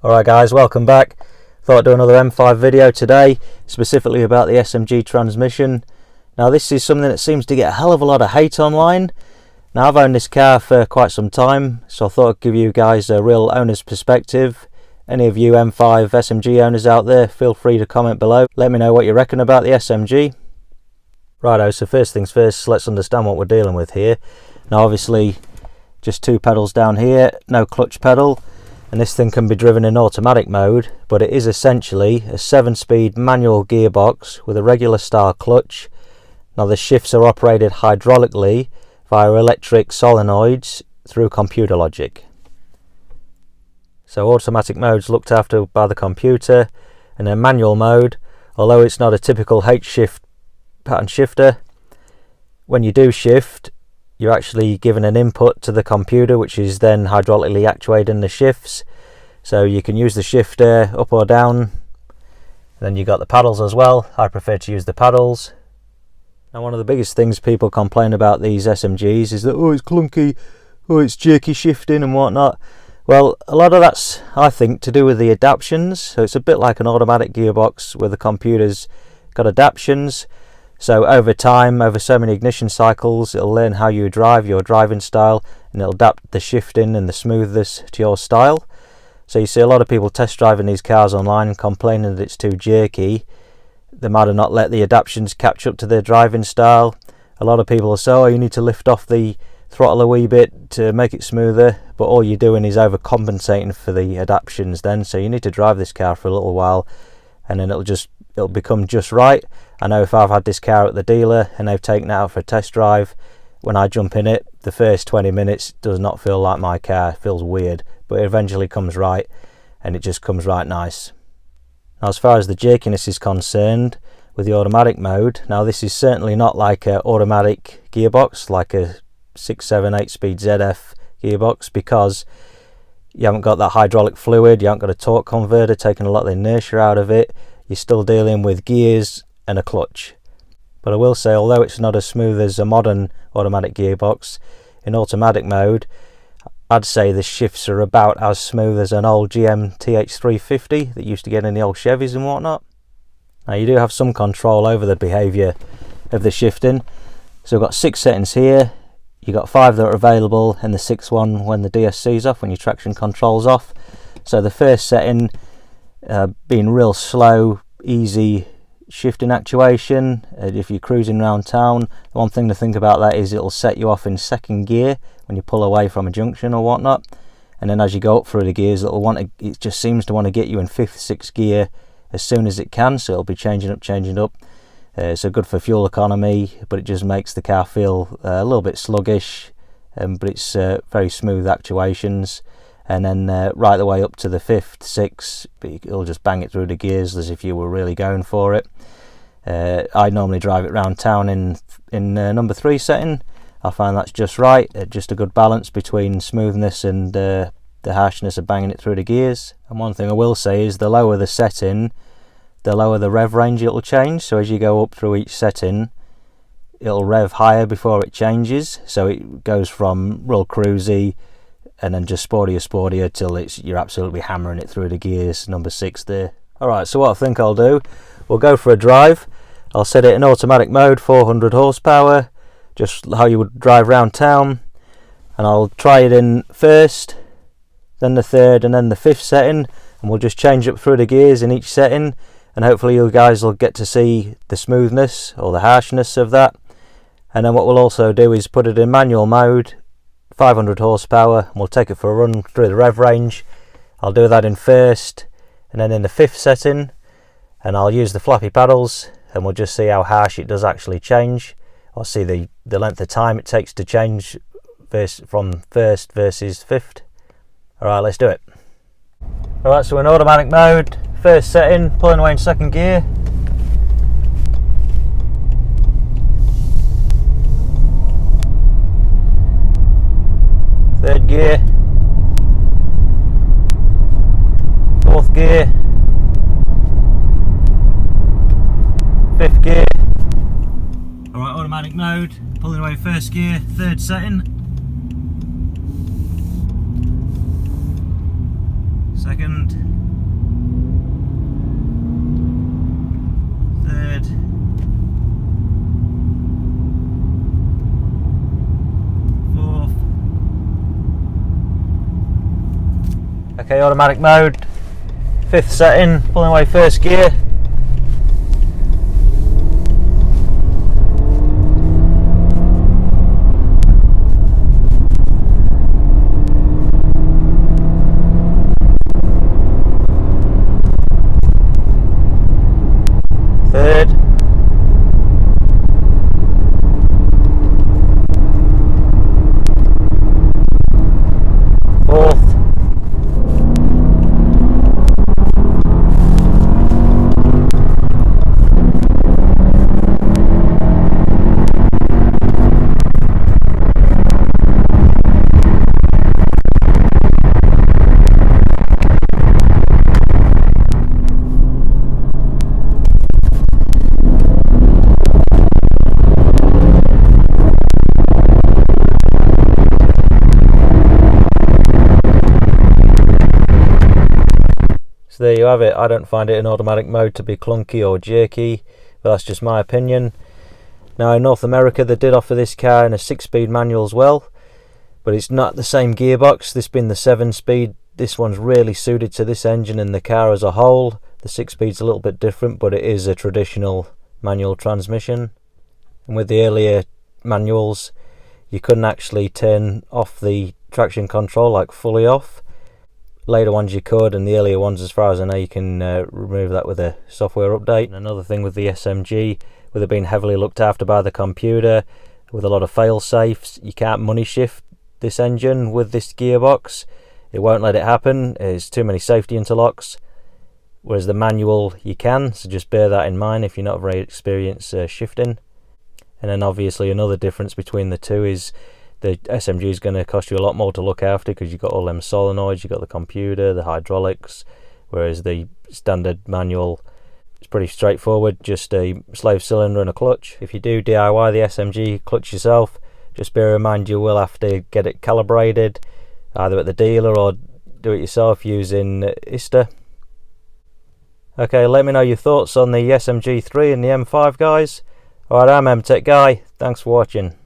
Alright guys, welcome back. Thought I'd do another M5 video today, specifically about the SMG transmission. Now this is something that seems to get a hell of a lot of hate online. Now I've owned this car for quite some time, so I thought I'd give you guys a real owner's perspective. Any of you M5 SMG owners out there, feel free to comment below. Let me know what you reckon about the SMG. Righto, so first things first, let's understand what we're dealing with here. Now obviously, just two pedals down here, no clutch pedal. And this thing can be driven in automatic mode, but it is essentially a 7-speed manual gearbox with a regular style clutch. Now the shifts are operated hydraulically via electric solenoids through computer logic. So automatic mode's looked after by the computer, and in manual mode, although it's not a typical H-shift pattern shifter, when you do shift, you're actually given an input to the computer, which is then hydraulically actuating the shifts. So you can use the shifter up or down. Then you got the paddles as well. I prefer to use the paddles. Now one of the biggest things people complain about these SMGs is that, oh, it's clunky, oh, it's jerky shifting and whatnot. Well, a lot of that's, I think, to do with the adaptions. So it's a bit like an automatic gearbox where the computer's got adaptions. So over time, over so many ignition cycles, it'll learn how you drive, your driving style, and it'll adapt the shifting and the smoothness to your style. So you see a lot of people test driving these cars online and complaining that it's too jerky. They might have not let the adaptions catch up to their driving style. A lot of people will say, oh, you need to lift off the throttle a wee bit to make it smoother, but all you're doing is overcompensating for the adaptions then. So you need to drive this car for a little while, and then it'll become just right. I know if I've had this car at the dealer and they've taken it out for a test drive, when I jump in it, the first 20 minutes does not feel like my car. It feels weird, but it eventually comes right, and it just comes right nice. Now as far as the jerkiness is concerned, with the automatic mode, now this is certainly not like an automatic gearbox, like a 6, 7, 8 speed ZF gearbox, because you haven't got that hydraulic fluid, you haven't got a torque converter taking a lot of the inertia out of it. You're still dealing with gears and a clutch. But I will say, although it's not as smooth as a modern automatic gearbox, in automatic mode I'd say the shifts are about as smooth as an old GM TH350 that used to get in the old Chevys and whatnot. Now you do have some control over the behaviour of the shifting. So we've got 6 settings here. You've got 5 that are available, and the 6th one when the DSC's off, when your traction control's off. So the first setting being real slow, easy shifting actuation. If you're cruising around town, one thing to think about that is it'll set you off in 2nd gear when you pull away from a junction or whatnot, and then as you go up through the gears, it just seems to want to get you in 5th, 6th gear as soon as it can. So it'll be changing up. So good for fuel economy, but it just makes the car feel a little bit sluggish, but it's very smooth actuations. And then right the way up to the 5th, 6th, it'll just bang it through the gears as if you were really going for it. I normally drive it around town in number 3 setting. I find that's just right, just a good balance between smoothness and the harshness of banging it through the gears. And one thing I will say is the lower the setting, the lower the rev range it'll change. So as you go up through each setting, it'll rev higher before it changes. So it goes from real cruisy and then just sportier till you're absolutely hammering it through the gears, number 6 there. Alright, so what I think I'll do, we'll go for a drive. I'll set it in automatic mode, 400 horsepower, just how you would drive around town. And I'll try it in first, then the 3rd, and then the 5th setting, and we'll just change up through the gears in each setting, and hopefully you guys will get to see the smoothness or the harshness of that. And then what we'll also do is put it in manual mode, 500 horsepower, and we'll take it for a run through the rev range. I'll do that in 1st, and then in the 5th setting, and I'll use the flappy paddles, and we'll just see how harsh it does actually change. I'll see the length of time it takes to change from 1st versus 5th. Alright, let's do it. Alright, so in automatic mode, 1st setting, pulling away in 2nd gear. Third gear, 4th gear, 5th gear. Alright, automatic mode, pulling away 1st gear, 3rd setting. 2nd, Okay, automatic mode, 5th setting, pulling away 1st gear. Third. Fourth. So there you have it. I don't find it in automatic mode to be clunky or jerky, but that's just my opinion. Now in North America they did offer this car in a 6-speed manual as well, but it's not the same gearbox, this being the 7-speed. This one's really suited to this engine and the car as a whole. The 6-speed's a little bit different, but it is a traditional manual transmission. And with the earlier manuals you couldn't actually turn off the traction control, like fully off. Later ones you could, and the earlier ones, as far as I know, you can remove that with a software update. And another thing with the SMG, with it being heavily looked after by the computer, with a lot of fail safes, you can't money shift this engine with this gearbox. It won't let it happen. There's too many safety interlocks. Whereas the manual you can, so just bear that in mind if you're not very experienced shifting. And then obviously another difference between the two is the SMG is going to cost you a lot more to look after, because you've got all them solenoids, you've got the computer, the hydraulics, whereas the standard manual is pretty straightforward, just a slave cylinder and a clutch. If you do DIY the SMG clutch yourself, just bear in mind you will have to get it calibrated, either at the dealer or do it yourself using E60. Okay, let me know your thoughts on the SMG 3 and the M5, guys. Alright, I'm MTech Guy, thanks for watching.